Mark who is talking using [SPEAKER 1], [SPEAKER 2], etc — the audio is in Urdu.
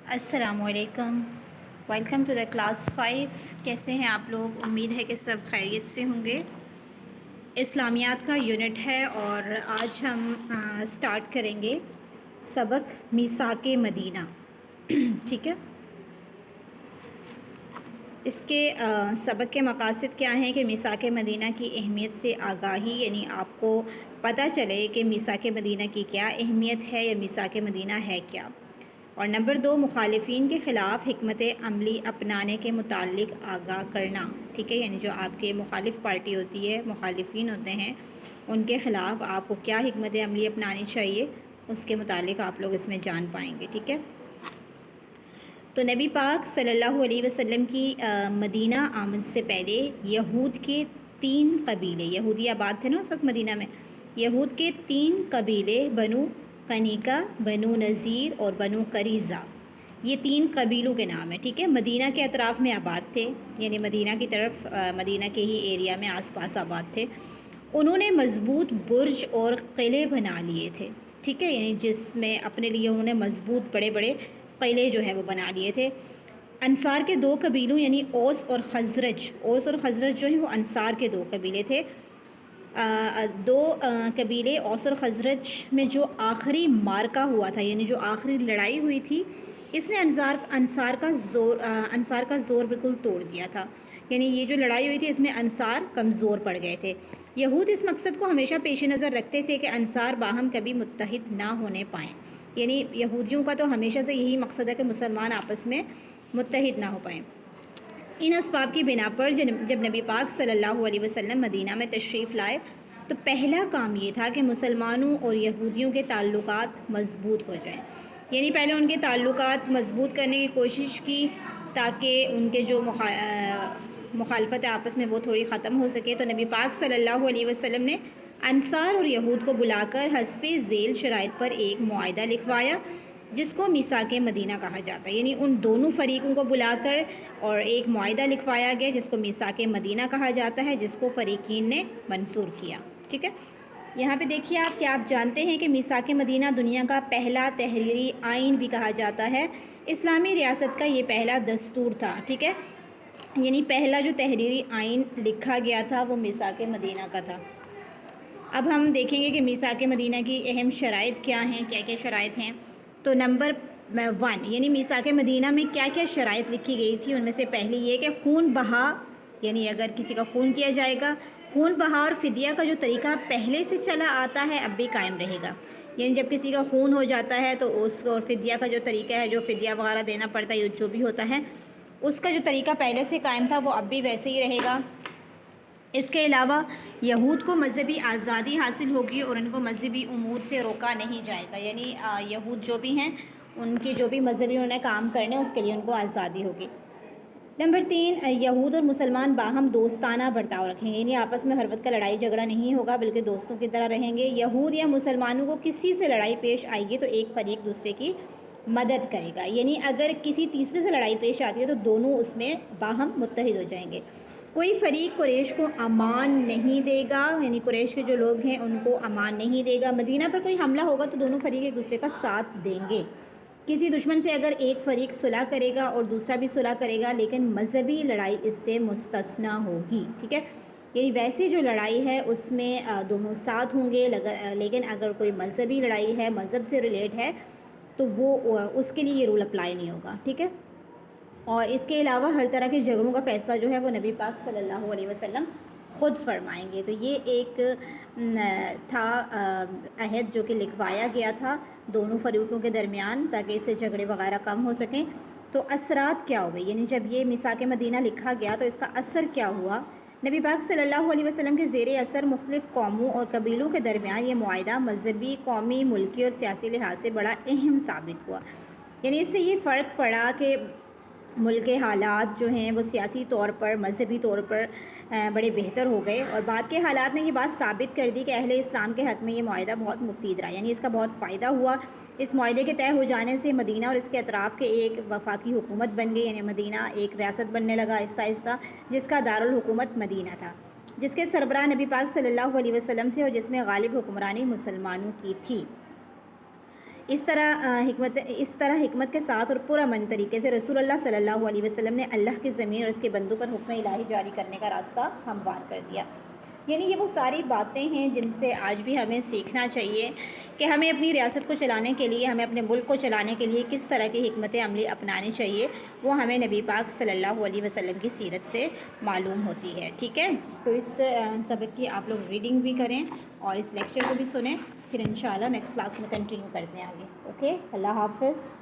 [SPEAKER 1] السلام علیکم، ویلکم ٹو دا کلاس 5۔ کیسے ہیں آپ لوگ؟ امید ہے کہ سب خیریت سے ہوں گے۔ اسلامیات کا یونٹ ہے اور آج ہم سٹارٹ کریں گے سبق میثاق مدینہ۔ ٹھیک ہے، اس کے سبق کے مقاصد کیا ہیں کہ میثاق مدینہ کی اہمیت سے آگاہی، یعنی آپ کو پتہ چلے کہ میثاق مدینہ کی کیا اہمیت ہے یا میثاق مدینہ ہے کیا۔ اور نمبر 2، مخالفین کے خلاف حکمت عملی اپنانے کے متعلق آگاہ کرنا۔ ٹھیک ہے، یعنی جو آپ کے مخالف پارٹی ہوتی ہے، مخالفین ہوتے ہیں، ان کے خلاف آپ کو کیا حکمت عملی اپنانی چاہیے، اس کے متعلق آپ لوگ اس میں جان پائیں گے۔ ٹھیک ہے، تو نبی پاک صلی اللہ علیہ وسلم کی مدینہ آمد سے پہلے یہود کے 3 قبیلے، یہودی آباد تھے نا اس وقت مدینہ میں، یہود کے 3 قبیلے بنو قنیقہ، بنو نذیر اور بنو قریظہ، یہ 3 قبیلوں کے نام ہیں۔ ٹھیک ہے، مدینہ کے اطراف میں آباد تھے، یعنی مدینہ کی طرف، مدینہ کے ہی ایریا میں آس پاس آباد تھے۔ انہوں نے مضبوط برج اور قلعے بنا لیے تھے۔ ٹھیک ہے، یعنی جس میں اپنے لیے انہوں نے مضبوط بڑے بڑے قلعے جو ہے وہ بنا لیے تھے۔ انصار کے 2 قبیلوں یعنی اوس اور خزرج جو ہیں وہ انصار کے 2 قبیلے تھے۔ 2 قبیلے اوس اور خزرج میں جو آخری مارکہ ہوا تھا، یعنی جو آخری لڑائی ہوئی تھی، اس نے انصار کا زور بالکل توڑ دیا تھا۔ یعنی یہ جو لڑائی ہوئی تھی اس میں انصار کمزور پڑ گئے تھے۔ یہود اس مقصد کو ہمیشہ پیش نظر رکھتے تھے کہ انصار باہم کبھی متحد نہ ہونے پائیں، یعنی یہودیوں کا تو ہمیشہ سے یہی مقصد ہے کہ مسلمان آپس میں متحد نہ ہو پائیں۔ ان اسباب کی بنا پر جب نبی پاک صلی اللہ علیہ وسلم مدینہ میں تشریف لائے تو پہلا کام یہ تھا کہ مسلمانوں اور یہودیوں کے تعلقات مضبوط ہو جائیں، یعنی پہلے ان کے تعلقات مضبوط کرنے کی کوشش کی تاکہ ان کے جو مخالفت آپس میں وہ تھوڑی ختم ہو سکے۔ تو نبی پاک صلی اللہ علیہ وسلم نے انصار اور یہود کو بلا کر حسب ذیل شرائط پر ایک معاہدہ لکھوایا جس کو میثاق مدینہ کہا جاتا ہے، یعنی ان دونوں فریقوں کو بلا کر اور ایک معاہدہ لکھوایا گیا جس کو میثاق مدینہ کہا جاتا ہے، جس کو فریقین نے منظور کیا۔ ٹھیک ہے، یہاں پہ دیکھیے آپ کہ آپ جانتے ہیں کہ میثاق مدینہ دنیا کا پہلا تحریری آئین بھی کہا جاتا ہے۔ اسلامی ریاست کا یہ پہلا دستور تھا۔ ٹھیک ہے، یعنی پہلا جو تحریری آئین لکھا گیا تھا وہ میثاق مدینہ کا تھا۔ اب ہم دیکھیں گے کہ میثاق مدینہ کی اہم شرائط کیا ہیں، کیا کیا شرائط ہیں۔ تو نمبر 1، یعنی میثاق مدینہ میں کیا کیا شرائط لکھی گئی تھی، ان میں سے پہلی یہ کہ خون بہا، یعنی اگر کسی کا خون کیا جائے گا، خون بہا اور فدیہ کا جو طریقہ پہلے سے چلا آتا ہے اب بھی قائم رہے گا، یعنی جب کسی کا خون ہو جاتا ہے تو اس کو، اور فدیہ کا جو طریقہ ہے، جو فدیہ وغیرہ دینا پڑتا ہے، جو بھی ہوتا ہے، اس کا جو طریقہ پہلے سے قائم تھا وہ اب بھی ویسے ہی رہے گا۔ اس کے علاوہ یہود کو مذہبی آزادی حاصل ہوگی اور ان کو مذہبی امور سے روکا نہیں جائے گا، یعنی یہود جو بھی ہیں ان کے جو بھی مذہبی انہوں نے کام کرنے اس کے لیے ان کو آزادی ہوگی۔ نمبر 3، یہود اور مسلمان باہم دوستانہ برتاؤ رکھیں گے، یعنی آپس میں ہر وقت کا لڑائی جھگڑا نہیں ہوگا بلکہ دوستوں کی طرح رہیں گے۔ یہود یا مسلمانوں کو کسی سے لڑائی پیش آئے گی تو ایک فریق دوسرے کی مدد کرے گا، یعنی اگر کسی تیسرے سے لڑائی پیش آتی ہے تو دونوں اس میں باہم متحد ہو جائیں گے۔ کوئی فریق قریش کو امان نہیں دے گا، یعنی قریش کے جو لوگ ہیں ان کو امان نہیں دے گا۔ مدینہ پر کوئی حملہ ہوگا تو دونوں فریق ایک دوسرے کا ساتھ دیں گے۔ کسی دشمن سے اگر ایک فریق صلح کرے گا اور دوسرا بھی صلح کرے گا لیکن مذہبی لڑائی اس سے مستثنیٰ ہوگی۔ ٹھیک ہے، یعنی ویسی جو لڑائی ہے اس میں دونوں ساتھ ہوں گے، لیکن اگر کوئی مذہبی لڑائی ہے، مذہب سے ریلیٹ ہے، تو وہ اس کے لیے یہ رول اپلائی نہیں ہوگا۔ ٹھیک ہے، اور اس کے علاوہ ہر طرح کے جھگڑوں کا فیصلہ جو ہے وہ نبی پاک صلی اللہ علیہ وسلم خود فرمائیں گے۔ تو یہ ایک تھا عہد جو کہ لکھوایا گیا تھا دونوں فریقوں کے درمیان تاکہ اس سے جھگڑے وغیرہ کم ہو سکیں۔ تو اثرات کیا ہوئے، یعنی جب یہ میثاق مدینہ لکھا گیا تو اس کا اثر کیا ہوا؟ نبی پاک صلی اللہ علیہ وسلم کے زیر اثر مختلف قوموں اور قبیلوں کے درمیان یہ معاہدہ مذہبی، قومی، ملکی اور سیاسی لحاظ سے بڑا اہم ثابت ہوا، یعنی اس سے یہ فرق پڑا کہ ملک کے حالات جو ہیں وہ سیاسی طور پر، مذہبی طور پر بڑے بہتر ہو گئے، اور بعد کے حالات نے یہ بات ثابت کر دی کہ اہل اسلام کے حق میں یہ معاہدہ بہت مفید رہا، یعنی اس کا بہت فائدہ ہوا۔ اس معاہدے کے طے ہو جانے سے مدینہ اور اس کے اطراف کے ایک وفاقی حکومت بن گئی، یعنی مدینہ ایک ریاست بننے لگا آہستہ آہستہ، جس کا دارالحکومت مدینہ تھا، جس کے سربراہ نبی پاک صلی اللہ علیہ وسلم تھے اور جس میں غالب حکمرانی مسلمانوں کی تھی۔ اس طرح حکمت کے ساتھ اور پرامن طریقے سے رسول اللہ صلی اللہ علیہ وسلم نے اللہ کی زمین اور اس کے بندوں پر حکم الہی جاری کرنے کا راستہ ہموار کر دیا۔ یعنی یہ وہ ساری باتیں ہیں جن سے آج بھی ہمیں سیکھنا چاہیے کہ ہمیں اپنی ریاست کو چلانے کے لیے، ہمیں اپنے ملک کو چلانے کے لیے کس طرح کی حکمت عملی اپنانی چاہیے، وہ ہمیں نبی پاک صلی اللہ علیہ وسلم کی سیرت سے معلوم ہوتی ہے۔ ٹھیک ہے، تو اس سبق کی آپ لوگ ریڈنگ بھی کریں اور اس لیکچر کو بھی سنیں، پھر انشاءاللہ نیکسٹ کلاس میں کنٹینیو کرتے ہیں آگے۔ اوکے، اللہ حافظ۔